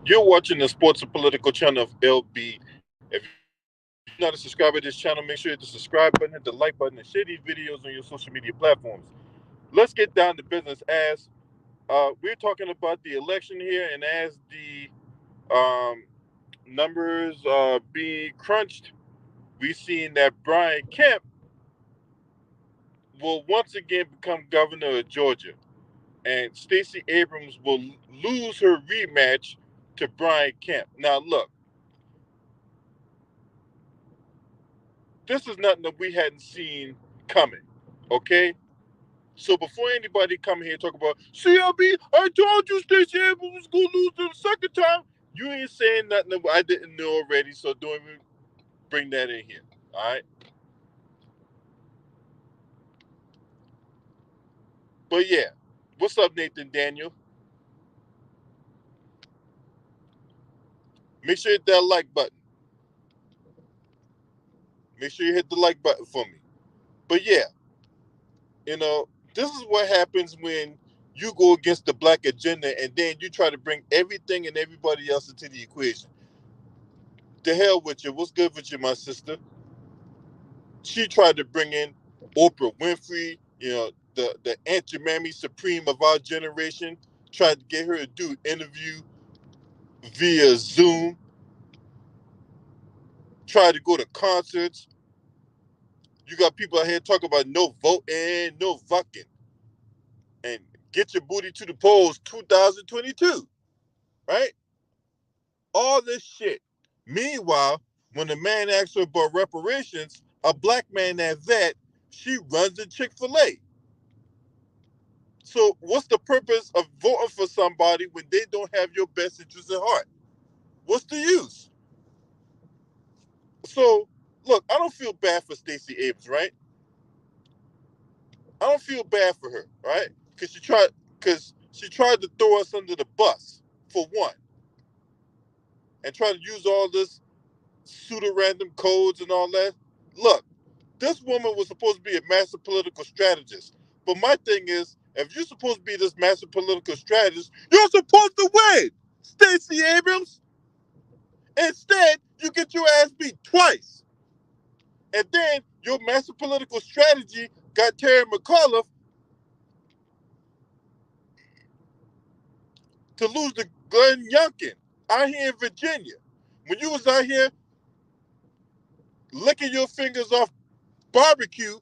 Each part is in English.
You're watching the Sports and Political channel of LB. If you're not a subscriber to this channel, make sure you hit the subscribe button, hit the like button, and share these videos on your social media platforms. Let's get down to business. As we're talking about the election here, and as the numbers being crunched, we've seen that Brian Kemp will once again become governor of Georgia, and Stacey Abrams will lose her rematch to Brian Kemp. Now, look, this is nothing that we hadn't seen coming. Okay, so before anybody come here and talk about CLB, I told you Stacey Abrams was gonna lose the second time. You ain't saying nothing that I didn't know already, so don't even bring that in here. All right, but yeah, what's up, Nathan Daniel? Make sure you hit that like button. Make sure you hit the like button for me. But yeah, you know, this is what happens when you go against the black agenda and then you try to bring everything and everybody else into the equation. The hell with you. What's good with you, my sister? She tried to bring in Oprah Winfrey, the Auntie Mammy Supreme of our generation, tried to get her to do an interview via Zoom, tried to go to concerts. You got people out here talking about no voting, no fucking, and get your booty to the polls 2022, right? All this shit. Meanwhile, when the man asks her about reparations, a black man at that, she runs a Chick-fil-A. So what's the purpose of voting for somebody when they don't have your best interest at heart? What's the use? So look, I don't feel bad for Stacey Abrams, right? I don't feel bad for her, right? Because she tried to throw us under the bus for one, and try to use all this pseudo random codes and all that. Look, this woman was supposed to be a master political strategist. But my thing is, if you're supposed to be this master political strategist, you're supposed to win, Stacey Abrams. Instead, you get your ass beat twice. And then your master political strategy got Terry McAuliffe to lose to Glenn Youngkin out here in Virginia. When you was out here licking your fingers off barbecue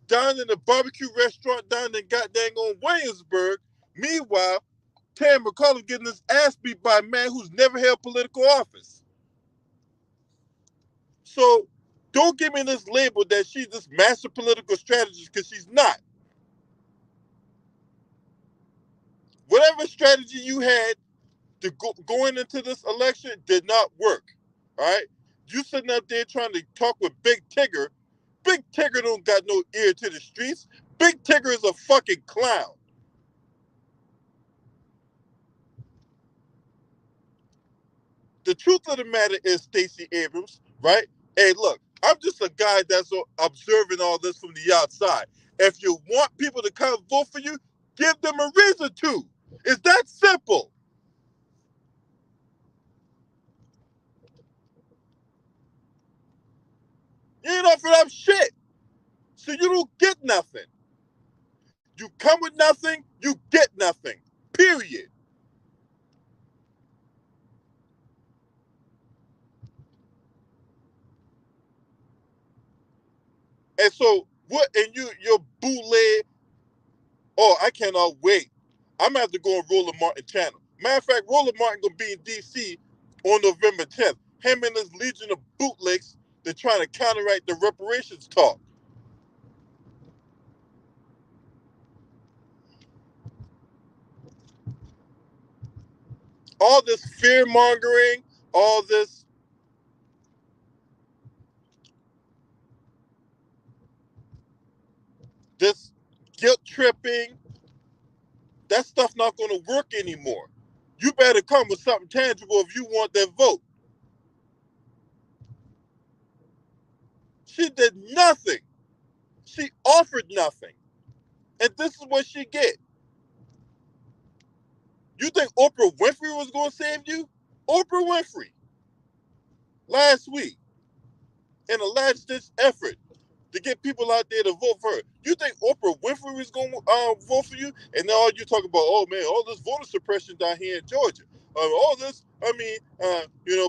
down in the barbecue restaurant down in goddamn on Williamsburg, meanwhile, Terry McAuliffe getting his ass beat by a man who's never held political office. So don't give me this label that she's this master political strategist, because she's not. Whatever strategy you had to going into this election did not work. All right, you sitting up there trying to talk with Big Tigger. Big Tigger don't got no ear to the streets. Big Tigger is a fucking clown. The truth of the matter is, Stacey Abrams, right? Hey, look, I'm just a guy that's observing all this from the outside. If you want people to come vote for you, give them a reason to. It's that simple. You ain't offer up shit, so you don't get nothing. You come with nothing, you get nothing. Period. And so what? And your bootleg. Oh, I cannot wait. I'm gonna have to go on Roland Martin channel. Matter of fact, Roland Martin gonna be in DC on November 10th. Him and his legion of bootlegs, they're trying to counteract the reparations talk. All this fear mongering, all this guilt tripping, that stuff not gonna work anymore. You better come with something tangible if you want that vote. She did nothing. She offered nothing. And this is what she get. You think Oprah Winfrey was gonna save you? Oprah Winfrey last week in a last-ditch effort to get people out there to vote for her. You think Oprah Winfrey is going to vote for you? And now all you talk about, oh man, all this voter suppression down here in Georgia. All this,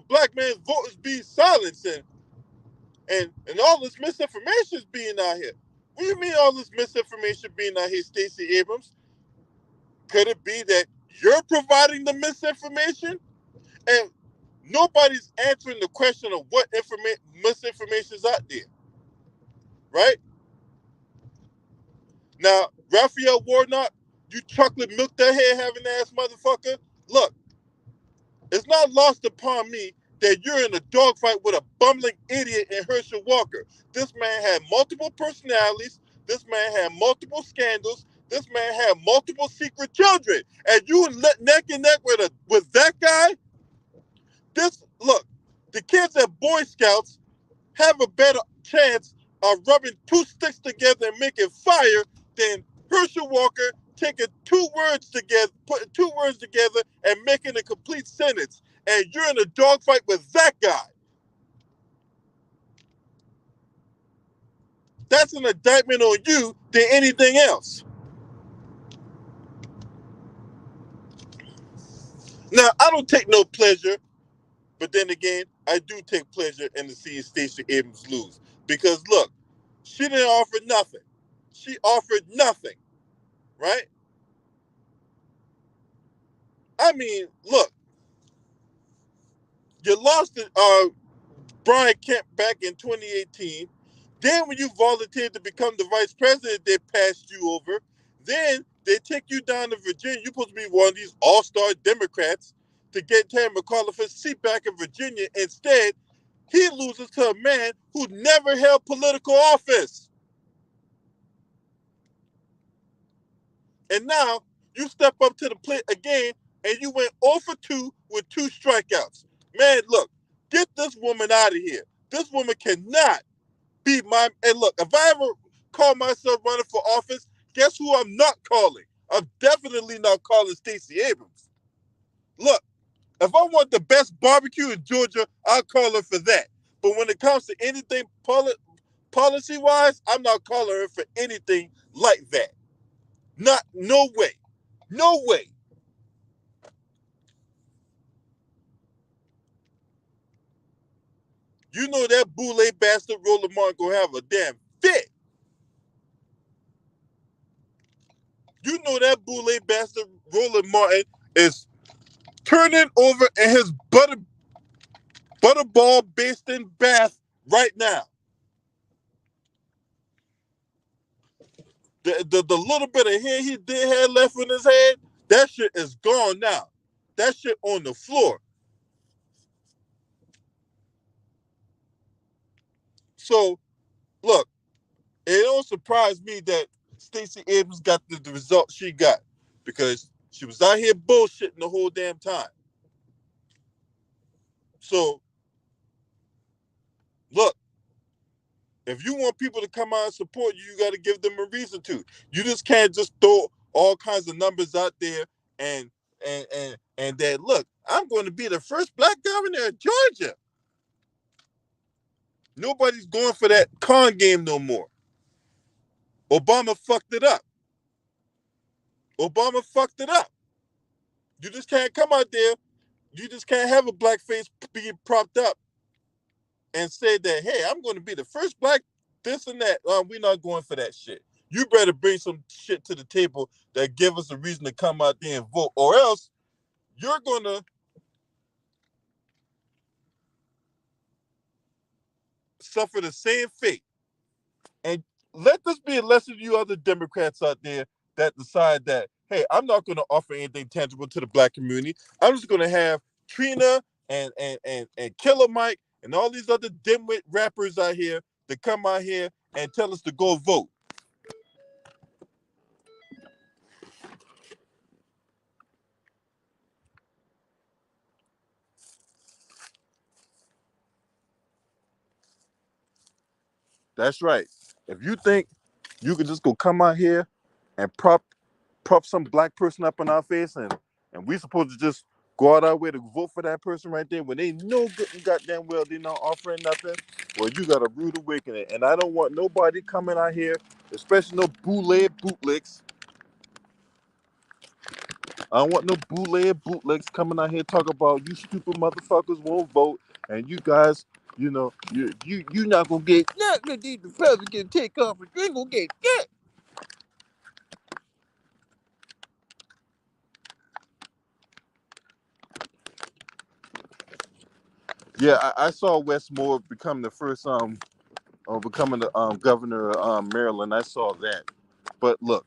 black man's vote is being silenced and all this misinformation is being out here. What do you mean all this misinformation being out here, Stacey Abrams? Could it be that you're providing the misinformation? And nobody's answering the question of what misinformation is out there, right? Now, Raphael Warnock, you chocolate milk that head having ass motherfucker. Look, it's not lost upon me that you're in a dogfight with a bumbling idiot in Herschel Walker. This man had multiple personalities. This man had multiple scandals. This man had multiple secret children. And you neck and neck with that guy? Look, the kids at Boy Scouts have a better chance of rubbing two sticks together and making fire than Herschel Walker taking putting two words together and making a complete sentence. And you're in a dogfight with that guy. That's an indictment on you than anything else. Now, I don't take no pleasure, but then again, I do take pleasure in seeing Stacey Abrams lose. Because look, she didn't offer nothing. She offered nothing, right? I mean, look, you lost to Brian Kemp back in 2018. Then when you volunteered to become the vice president, they passed you over. Then they take you down to Virginia. You're supposed to be one of these all-star Democrats to get Terry McAuliffe's seat back in Virginia. Instead, he loses to a man who never held political office. And now you step up to the plate again and you went 0 for 2 with 2 strikeouts. Man, look, get this woman out of here. This woman cannot be my. And look, if I ever call myself running for office, guess who I'm not calling? I'm definitely not calling Stacey Abrams. Look, if I want the best barbecue in Georgia, I'll call her for that. But when it comes to anything policy-wise, I'm not calling her for anything like that. No way. No way. You know that boule bastard Roland Martin gonna have a damn fit. You know that boule bastard Roland Martin is turning over in his butterball basting bath right now. The little bit of hair he did have left in his head, that shit is gone now. That shit on the floor. So, look, it don't surprise me that Stacey Abrams got the result she got because she was out here bullshitting the whole damn time. So, look, if you want people to come out and support you, you got to give them a reason to. You just can't just throw all kinds of numbers out there and then look, I'm going to be the first black governor of Georgia. Nobody's going for that con game no more. Obama fucked it up. Obama fucked it up. You just can't come out there. You just can't have a black face being propped up and say that, hey, I'm going to be the first black this and that. We're not going for that shit. You better bring some shit to the table that give us a reason to come out there and vote, or else you're going to suffer the same fate. And let this be a lesson to you other Democrats out there that decide that, hey, I'm not going to offer anything tangible to the black community. I'm just going to have Trina and Killer Mike and all these other dimwit rappers out here to come out here and tell us to go vote. That's right. If you think you can just go come out here and prop some black person up in our face and we supposed to just go out our way to vote for that person right there when they know good and goddamn well they're not offering nothing. Well, you got a rude awakening. And I don't want nobody coming out here, especially no bootlicks. I don't want no bootlegs coming out here talking about you stupid motherfuckers won't vote and you guys, you not gonna get nothing. The Republicans take off and you ain't gonna get shit. Yeah, I saw Wes Moore become the first becoming the governor of Maryland. I saw that. But look,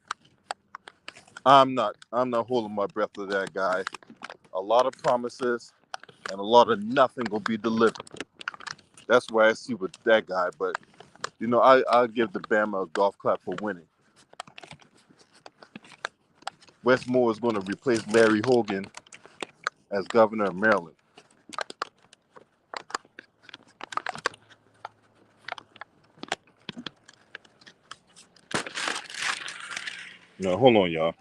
I'm not holding my breath to that guy. A lot of promises and a lot of nothing will be delivered. That's why I see with that guy. But I'll give the Bama a golf clap for winning. Wes Moore is going to replace Larry Hogan as governor of Maryland. No, hold on, y'all.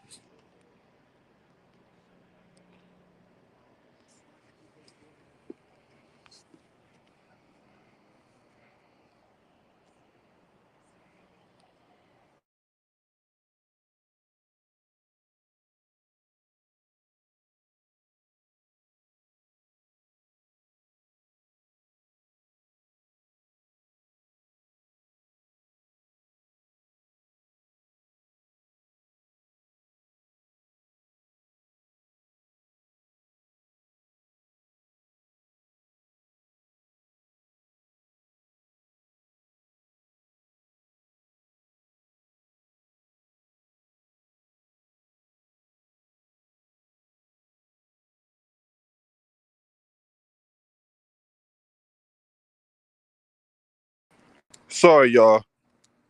Sorry, y'all.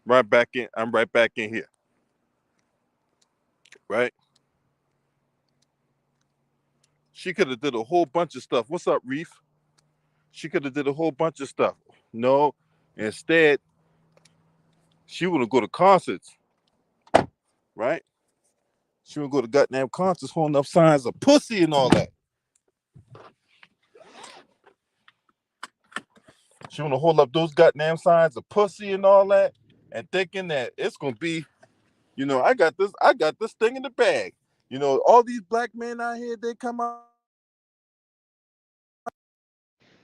Right back in. I'm right back in here. Right? She could have did a whole bunch of stuff. What's up, Reef? She could have did a whole bunch of stuff. No, instead, she would have go to concerts, right? She would go to goddamn concerts holding up signs of pussy and all that. She want to hold up those goddamn signs of pussy and all that, and thinking that it's gonna be, I got this thing in the bag. All these black men out here, they come out.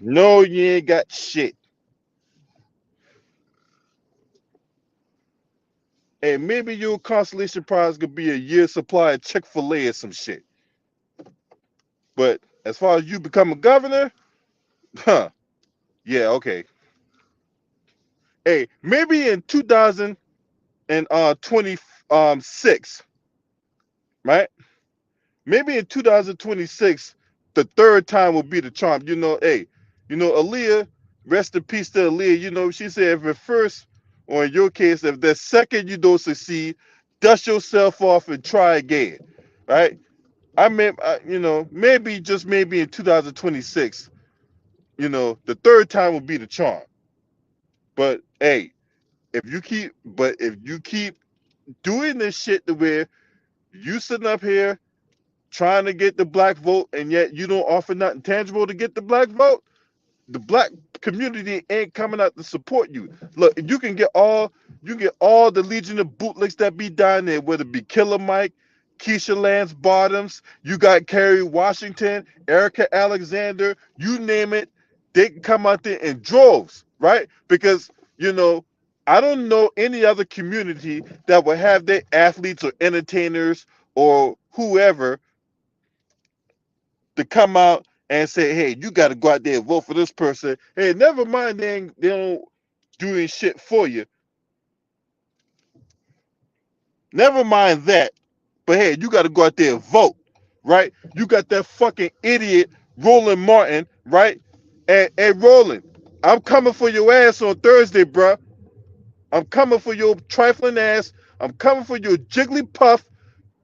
No, you ain't got shit. And maybe your consolation prize could be a year's supply of Chick-fil-A or some shit. But as far as you become a governor, huh? Yeah, okay. Hey, maybe in 2026, right? Maybe in 2026, the third time will be the charm. Aaliyah, rest in peace to Aaliyah. She said if at first, or in your case, if the second you don't succeed, dust yourself off and try again, right? Maybe just maybe in 2026, the third time will be the charm. But hey, if you keep doing this shit to where you sitting up here trying to get the black vote and yet you don't offer nothing tangible to get the black vote, the black community ain't coming out to support you. Look, you can get all the Legion of Bootlicks that be down there, whether it be Killer Mike, Keisha Lance Bottoms, you got Kerry Washington, Erica Alexander, you name it, they can come out there in droves, right? Because I don't know any other community that would have their athletes or entertainers or whoever to come out and say, hey, you got to go out there and vote for this person. Hey, never mind, they don't doing shit for you. Never mind that. But hey, you got to go out there and vote, right? You got that fucking idiot Roland Martin, right? And Roland, I'm coming for your ass on Thursday, bruh. I'm coming for your trifling ass. I'm coming for your Jigglypuff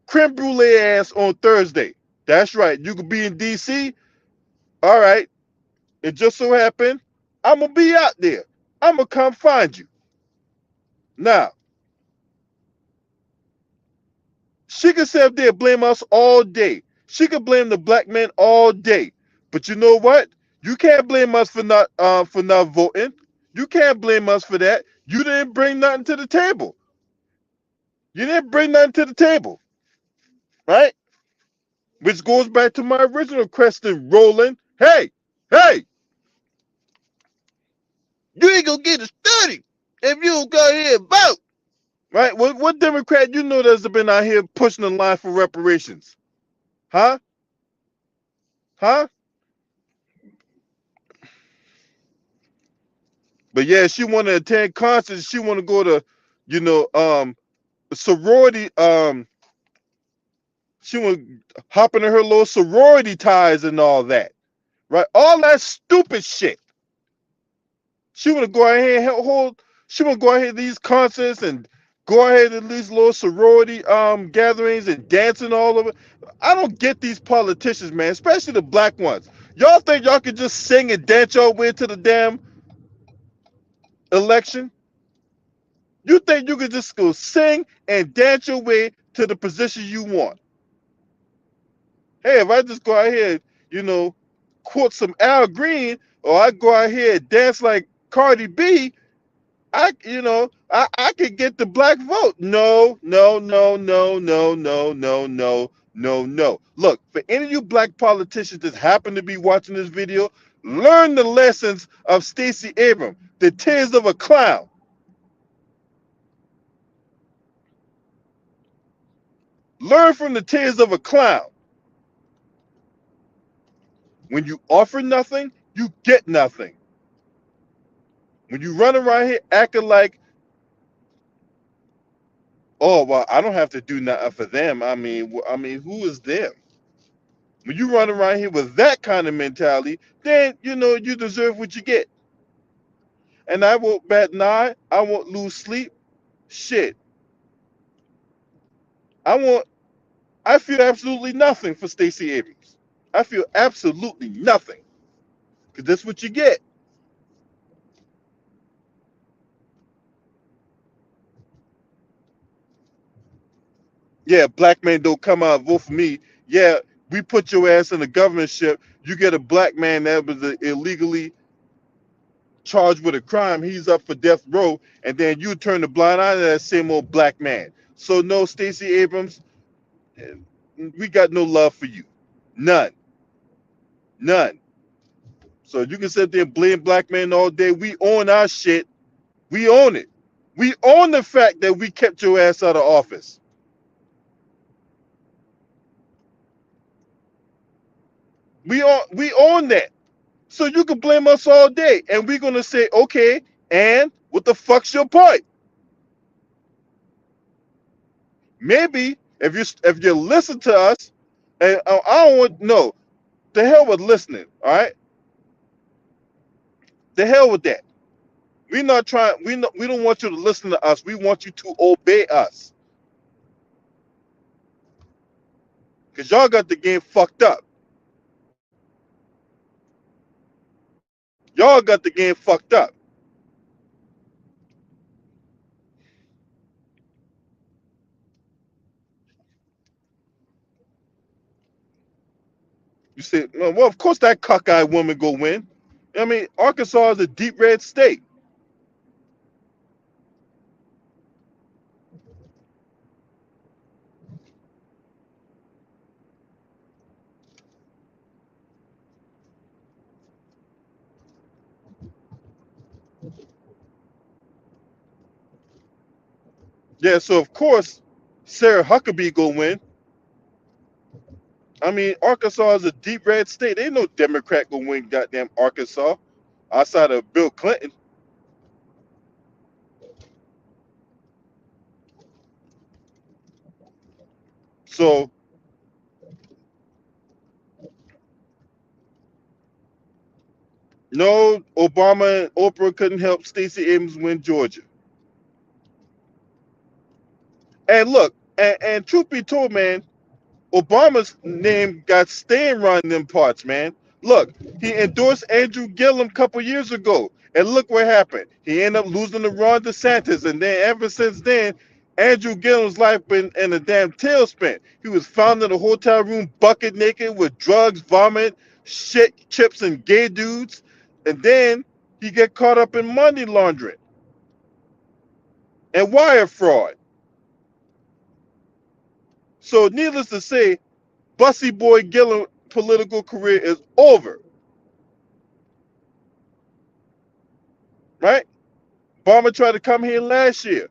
creme brulee ass on Thursday. That's right. You could be in D.C. All right. It just so happened I'm gonna be out there. I'm gonna come find you. Now, she can sit up there and blame us all day. She could blame the black men all day, but you know what? You can't blame us for not voting. You can't blame us for that. You didn't bring nothing to the table. You didn't bring nothing to the table, right? Which goes back to my original question, Roland. Hey, you ain't gonna get a study if you don't go here and vote, right? What Democrat you know that's been out here pushing the line for reparations, huh? Huh? But yeah, she want to attend concerts. She want to go to, you know, sorority. She want to hop into her little sorority ties and all that, right? All that stupid shit. She want to go ahead and hold. She want to go ahead to these concerts and go ahead to these little sorority gatherings and dancing all over. I don't get these politicians, man, especially the black ones. Y'all think y'all can just sing and dance your way to the damn election? You think you could just go sing and dance your way to the position you want? Hey, if I just go out here, you know, quote some Al Green, or I go out here and dance like Cardi B, I could get the black vote. No, no, no, no, no, no, no, no, no, no. Look, for any of you black politicians that happen to be watching this video, learn the lessons of Stacey Abrams, the tears of a clown. Learn from the tears of a clown. When you offer nothing, you get nothing. When you run around here acting like, oh well, I don't have to do nothing for them. I mean, who is them? When you run around here with that kind of mentality, then you know you deserve what you get. And I won't bat an eye. I won't lose sleep. Shit. I want. I feel absolutely nothing for Stacey Abrams. I feel absolutely nothing because that's what you get. Yeah, black man don't come out and vote for me. Yeah, we put your ass in the governorship. You get a black man that was illegally charged with a crime. He's up for death row, and then you turn the blind eye to that same old black man. So no, Stacey Abrams, we got no love for you. None. None. So you can sit there and blame black men all day. We own our shit. We own it. We own the fact that we kept your ass out of office. We own that. So you can blame us all day, and we're gonna say, okay, and what the fuck's your point? Maybe if you listen to us, and I don't want no, the hell with listening, all right? The hell with that. We not trying. We don't want you to listen to us. We want you to obey us, cause y'all got the game fucked up. Y'all got the game fucked up. You said, well, of course that cockeyed woman go win. I mean, Arkansas is a deep red state. Yeah, so of course Sarah Huckabee go win. I mean, Arkansas is a deep red state. Ain't no Democrat gonna win goddamn Arkansas outside of Bill Clinton. So no, Obama and Oprah couldn't help Stacey Abrams win Georgia. And look, and truth be told, man, Obama's name got staying around them parts, man. Look, he endorsed Andrew Gillum a couple years ago, and look what happened. He ended up losing to Ron DeSantis, and then ever since then, Andrew Gillum's life been in a damn tailspin. He was found in a hotel room bucket naked with drugs, vomit, shit, chips, and gay dudes. And then he get caught up in money laundering and wire fraud. So needless to say, Bussy Boy Gillum's political career is over, right? Obama tried to come here last year,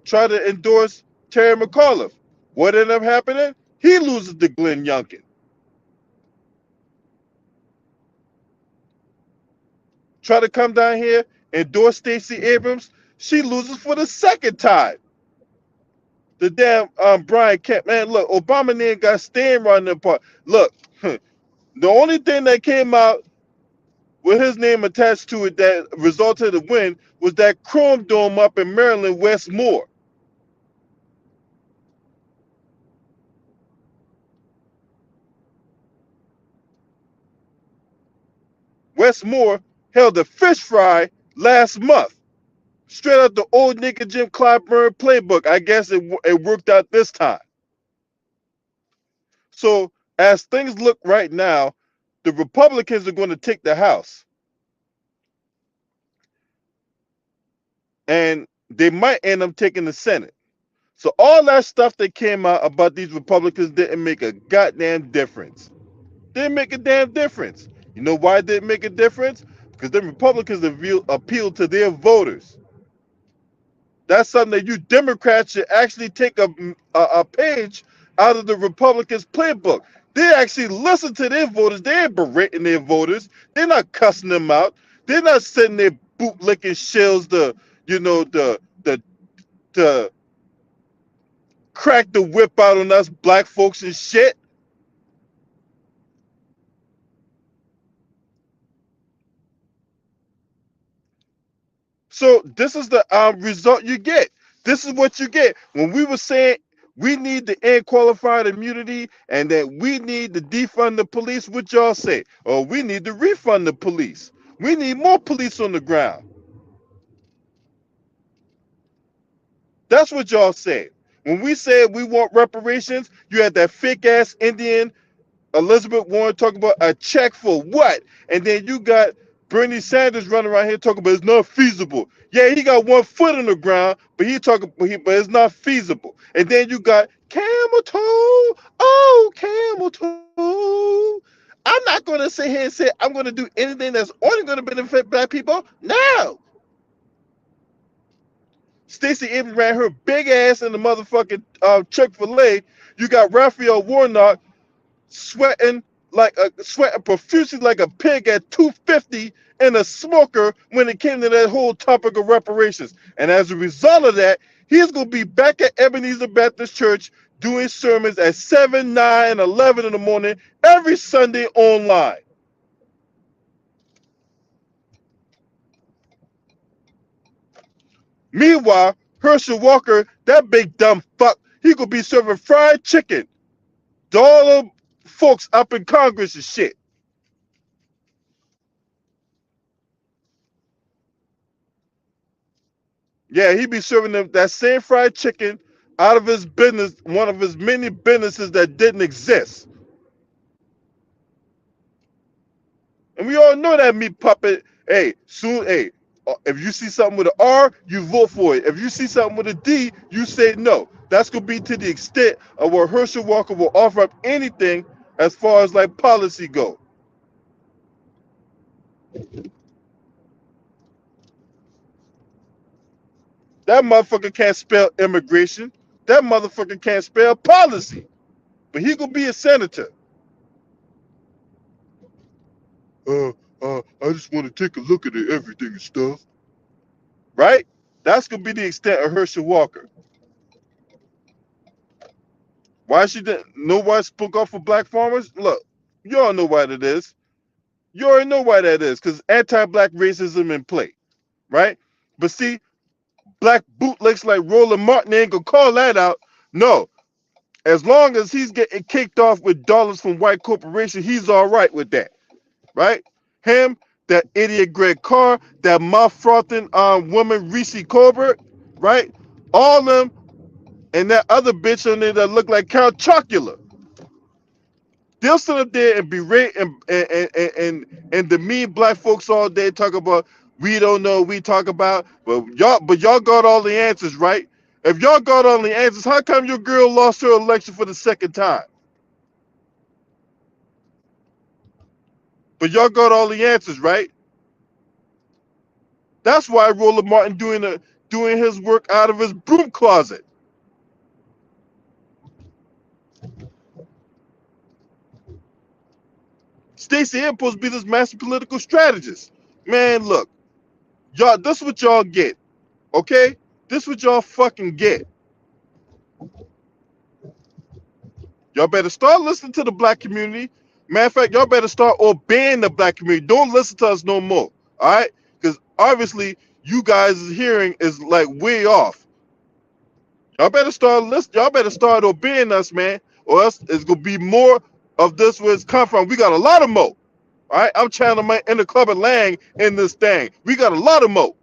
tried to endorse Terry McAuliffe. What ended up happening? He loses to Glenn Youngkin. Try to come down here, endorse Stacey Abrams. She loses for the second time. The damn Brian Kemp. Man, look, Obama then got stand running apart. Look, the only thing that came out with his name attached to it that resulted in the win was that Chrome Dome up in Maryland, Westmore. Westmore held a fish fry last month. Straight out the old nigga Jim Clyburn playbook. I guess it worked out this time. So as things look right now, the Republicans are going to take the House. And they might end up taking the Senate. So all that stuff that came out about these Republicans didn't make a goddamn difference. Didn't make a damn difference. You know why it didn't make a difference? Because the Republicans appealed to their voters. That's something that you Democrats should actually take a page out of the Republicans' playbook. They actually listen to their voters. They ain't berating their voters. They're not cussing them out. They're not sending their bootlicking shills to crack the whip out on us black folks and shit. So this is the result you get. This is what you get. When we were saying we need to end qualified immunity and that we need to defund the police, what y'all say? Or we need to refund the police. We need more police on the ground. That's what y'all said. When we said we want reparations, you had that fake ass Indian Elizabeth Warren talking about a check for what? And then you got Bernie Sanders running around here talking about it's not feasible. Yeah, he got 1 foot on the ground, but but it's not feasible. And then you got camel toe, oh camel toe. I'm not gonna sit here and say I'm gonna do anything that's only gonna benefit black people. No. Stacey Abrams ran her big ass in the motherfucking Chick-fil-A. You got Raphael Warnock sweating sweating profusely like a pig at 250 in a smoker when it came to that whole topic of reparations. And as a result of that, he's going to be back at Ebenezer Baptist Church doing sermons at 7, 9, and 11 in the morning every Sunday online. Meanwhile, Herschel Walker, that big dumb fuck, he could be serving fried chicken to all the folks up in Congress and shit. Yeah, he be serving them that same fried chicken out of his business, one of his many businesses that didn't exist. And we all know that meat puppet. If you see something with an R, you vote for it. If you see something with a D, you say no. That's gonna be to the extent of where Herschel Walker will offer up anything as far as like policy go. That motherfucker can't spell immigration. That motherfucker can't spell policy. But he gonna be a senator. I just want to take a look at everything and stuff. Right? That's gonna be the extent of Herschel Walker. Why she didn't nobody spoke up for black farmers? Look, you all know why that is. You already know why that is, because anti-black racism in play, right? But see, black bootlegs like Roland Martin ain't gonna call that out. No. As long as he's getting kicked off with dollars from white corporations, he's all right with that. Right? Him, that idiot Greg Carr, that mouth frothing woman Reese Colbert, right? All them and that other bitch on there that look like Count Chocula. They'll sit up there and berate and demean black folks all day, talk about we don't know, we talk about, but y'all got all the answers, right? If y'all got all the answers, how come your girl lost her election for the second time? But y'all got all the answers, right? That's why Roland Martin doing his work out of his broom closet. Stacey Abrams supposed to be this master political strategist. Man, look, y'all, this is what y'all get, okay? This is what y'all fucking get. Y'all better start listening to the black community. Matter of fact, y'all better start obeying the black community. Don't listen to us no more. All right? Because obviously you guys' hearing is like way off. Y'all better start listening. Y'all better start obeying us, man. Or else it's gonna be more of this where it's come from. We got a lot of mo. All right, I'm channeling my inner club and Lang in this thing. We got a lot of mo.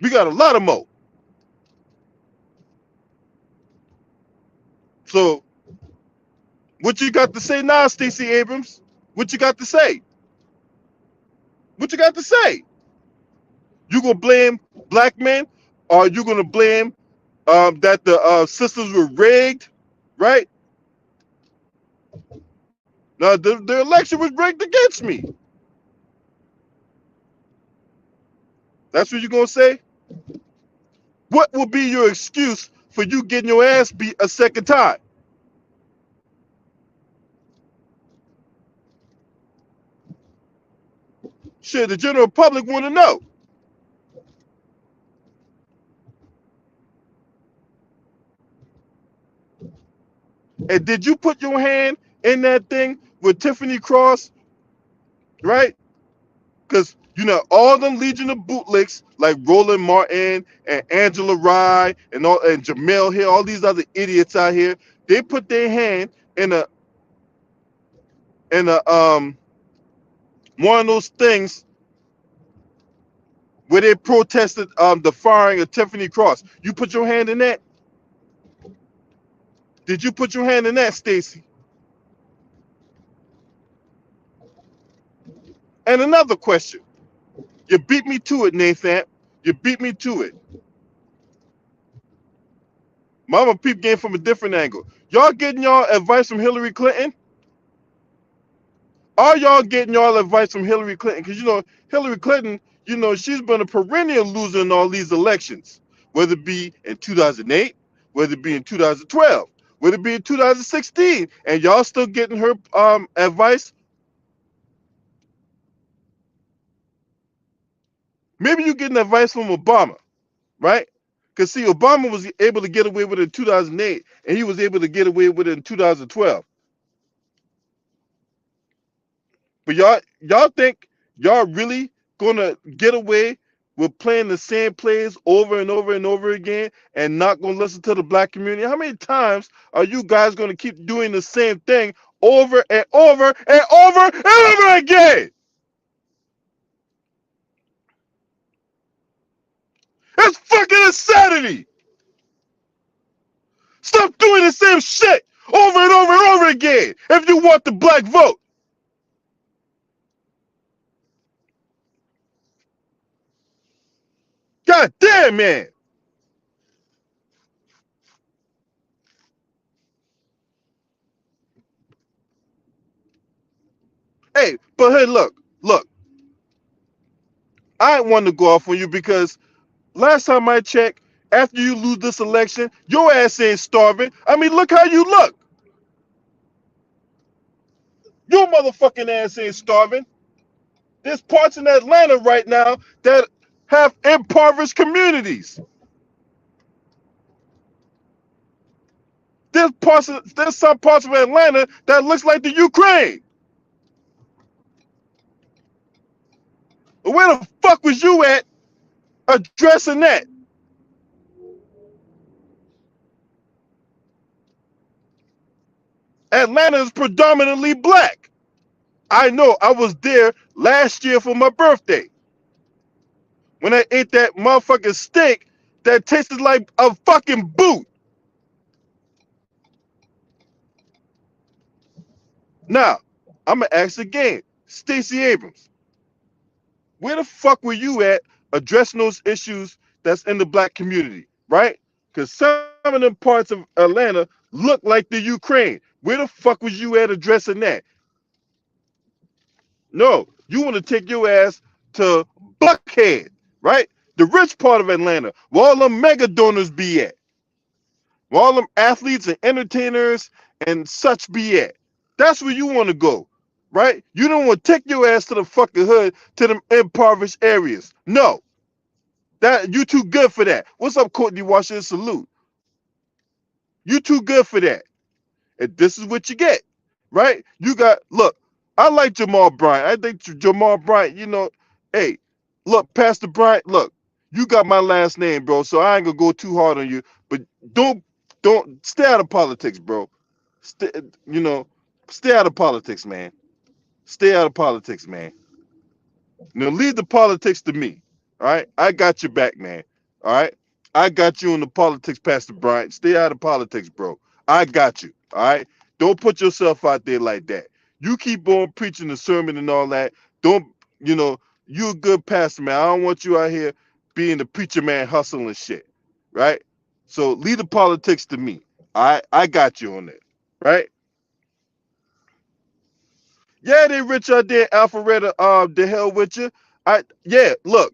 We got a lot of mo. So what you got to say now, Stacey Abrams? What you got to say? What you got to say? You gonna blame black men, or you gonna blame that the systems were rigged, right? Now the election was rigged against me. That's what you gonna say? What will be your excuse for you getting your ass beat a second time? Shit, the general public want to know. And did you put your hand in that thing with Tiffany Cross, right? Because you know all them Legion of Bootlicks like Roland Martin and Angela Rye and Jamel Hill, all these other idiots out here, they put their hand in a one of those things where they protested the firing of Tiffany Cross. You put your hand in that? Did you put your hand in that, Stacey? And another question. You beat me to it, Nathan. You beat me to it. Mama peep game from a different angle. Y'all getting y'all advice from Hillary Clinton? Are y'all getting y'all advice from Hillary Clinton? Because you know Hillary Clinton, you know she's been a perennial loser in all these elections, whether it be in 2008, whether it be in 2012, whether it be in 2016, and y'all still getting her advice. Maybe you getting advice from Obama, right? Because see, Obama was able to get away with it in 2008, and he was able to get away with it in 2012. But y'all think y'all really gonna get away with playing the same plays over and over and over again and not gonna listen to the black community? How many times are you guys gonna keep doing the same thing over and over and over and over again? It's fucking insanity. Stop doing the same shit over and over and over again if you want the black vote. God damn, man. Hey, but hey, look. I ain't want to go off on you because last time I checked, after you lose this election, your ass ain't starving. I mean, look how you look. Your motherfucking ass ain't starving. There's parts in Atlanta right now that have impoverished communities. There's some parts of Atlanta that looks like the Ukraine. Where the fuck was you at addressing that? Atlanta is predominantly black. I know. I was there last year for my birthday. when I ate that motherfucking steak that tasted like a fucking boot. Now, I'm gonna ask again, Stacey Abrams, where the fuck were you at addressing those issues that's in the black community, right? Because some of them parts of Atlanta look like the Ukraine. Where the fuck was you at addressing that? No, you want to take your ass to Buckhead, right? The rich part of Atlanta, where all them mega donors be at, where all them athletes and entertainers and such be at. That's where you want to go, right? You don't want to take your ass to the fucking hood, to them impoverished areas. No, that you too good for that. What's up, Courtney Washington? Salute. You too good for that. And this is what you get, right? You got, look, I like Jamal Bryant. I think Jamal Bryant, hey, look, Pastor Bryant, look, you got my last name, bro, so I ain't gonna go too hard on you, but don't stay out of politics, bro. Stay, you know, stay out of politics, man. Stay out of politics, man. Now leave the politics to me. All right. I got your back, man. All right. I got you in the politics, Pastor Bryant. Stay out of politics, bro. I got you. All right. Don't put yourself out there like that. You keep on preaching the sermon and all that. Don't, you know, you a good pastor, man. I don't want you out here being the preacher man hustling shit. Right? So leave the politics to me. All right. I got you on that. Right? Yeah, they rich out there, Alpharetta, the hell with you. Look,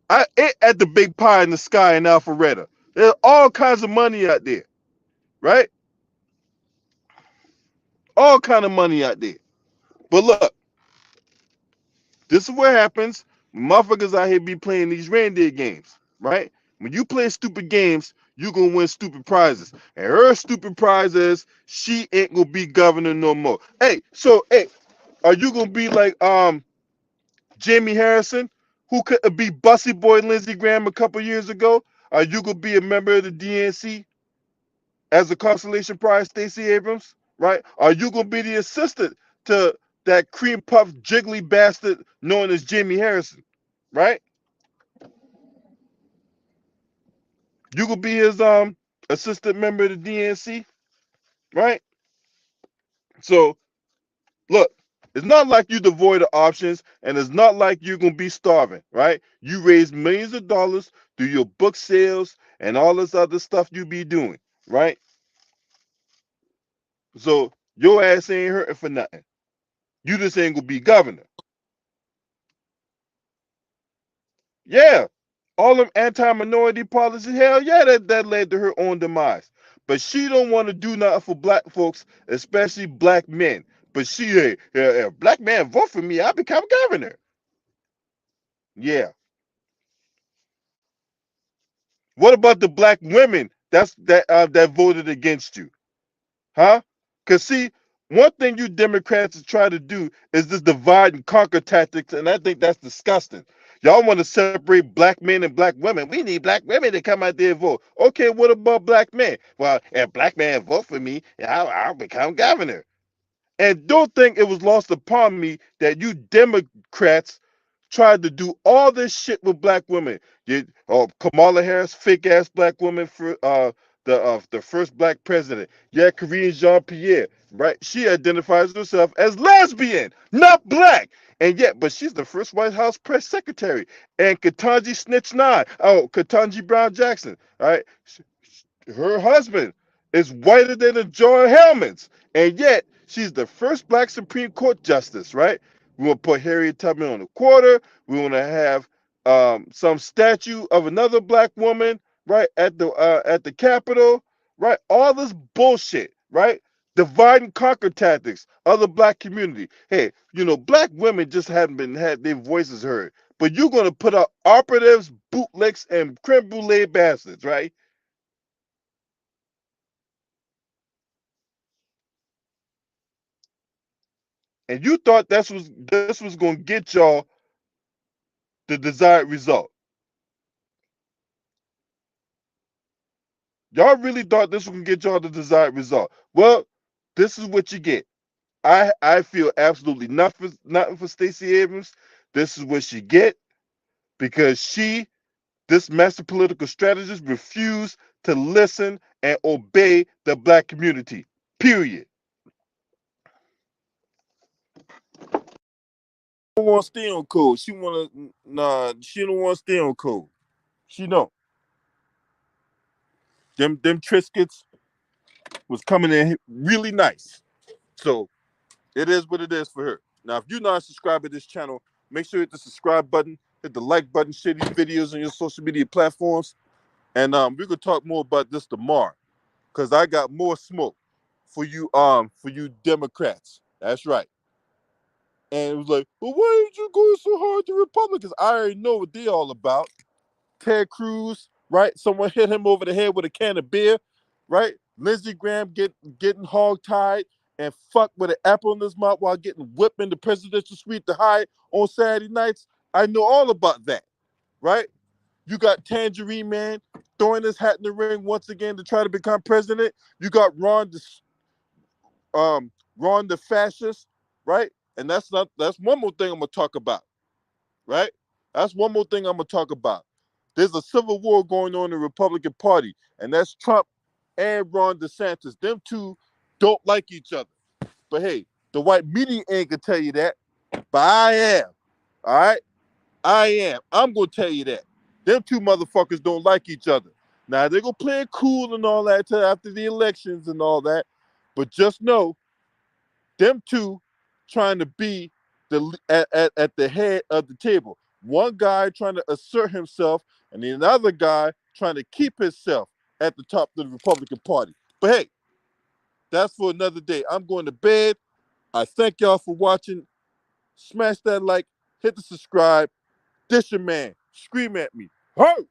I ate at the big pie in the sky in Alpharetta. There's all kinds of money out there, right? All kind of money out there. But look, this is what happens when motherfuckers out here be playing these reindeer games, right? When you play stupid games, you gonna win stupid prizes. And her stupid prize is she ain't gonna be governor no more. Hey, are you gonna be like Jamie Harrison, who could be Bussy Boy Lindsey Graham a couple years ago? Are you gonna be a member of the DNC as a consolation prize, Stacey Abrams? Right? Are you gonna be the assistant to that cream puff jiggly bastard known as Jamie Harrison? Right? You gonna be his assistant member of the DNC, right? So look, it's not like you devoid of options, and it's not like you're gonna be starving, right? You raise millions of dollars through your book sales and all this other stuff you be doing, right? So your ass ain't hurting for nothing. You just ain't gonna be governor. Yeah, all them anti-minority policies, hell yeah, that led to her own demise. But she don't want to do nothing for black folks, especially black men. But if black man vote for me, I become governor. Yeah. What about the black women that voted against you? Huh? Because see, one thing you Democrats try to do is this divide and conquer tactics, and I think that's disgusting. Y'all want to separate black men and black women. We need black women to come out there and vote. Okay, what about black men? Well, if black men vote for me, I'll become governor. And don't think it was lost upon me that you Democrats tried to do all this shit with black women. Kamala Harris, fake ass black woman for the first black president. Yeah, Karine Jean Pierre, right? She identifies herself as lesbian, not black. And yet, but she's the first White House press secretary. And Ketanji Snitch Nine, Ketanji Brown Jackson, right? Her husband is whiter than the Joy Helmets, and yet she's the first black Supreme Court justice, right? We want to put Harriet Tubman on the quarter. We want to have some statue of another black woman, right, at the Capitol, right? All this bullshit, right? Divide and conquer tactics of the black community. Hey, black women just haven't been had their voices heard, but you're gonna put out operatives, bootlicks, and creme brulee bastards, right? And you thought this was gonna get y'all the desired result. Y'all really thought this was gonna get y'all the desired result. Well, this is what you get. I feel absolutely nothing for Stacey Abrams. This is what she get because she This master political strategist refused to listen and obey the black community. Period. Don't want to stay on code. She don't want to stay on code. She don't. Them Triscuits was coming in really nice. So it is what it is for her. Now, if you're not subscribed to this channel, make sure you hit the subscribe button, hit the like button, share these videos on your social media platforms, and we could talk more about this tomorrow, cause I got more smoke for you Democrats. That's right. And it was like, well, why aren't you going so hard to Republicans? I already know what they all about. Ted Cruz, right? Someone hit him over the head with a can of beer, right? Lindsey Graham getting hog-tied and fucked with an apple in his mouth while getting whipped in the presidential suite to hide on Saturday nights. I know all about that, right? You got Tangerine Man throwing his hat in the ring once again to try to become president. You got Ron the fascist, right? And that's one more thing I'm gonna talk about, right? That's one more thing I'm gonna talk about. There's a civil war going on in the Republican Party, and that's Trump and Ron DeSantis. Them two don't like each other. But hey, the white media ain't gonna tell you that. But I am. All right? I am. I'm gonna tell you that. Them two motherfuckers don't like each other. Now they're gonna play it cool and all that till after the elections and all that. But just know them two trying to be at the head of the table. One guy trying to assert himself, and the other guy trying to keep himself at the top of the Republican Party. But hey, that's for another day. I'm going to bed. I thank y'all for watching. Smash that like, hit the subscribe. This your man. Scream at me. Ho!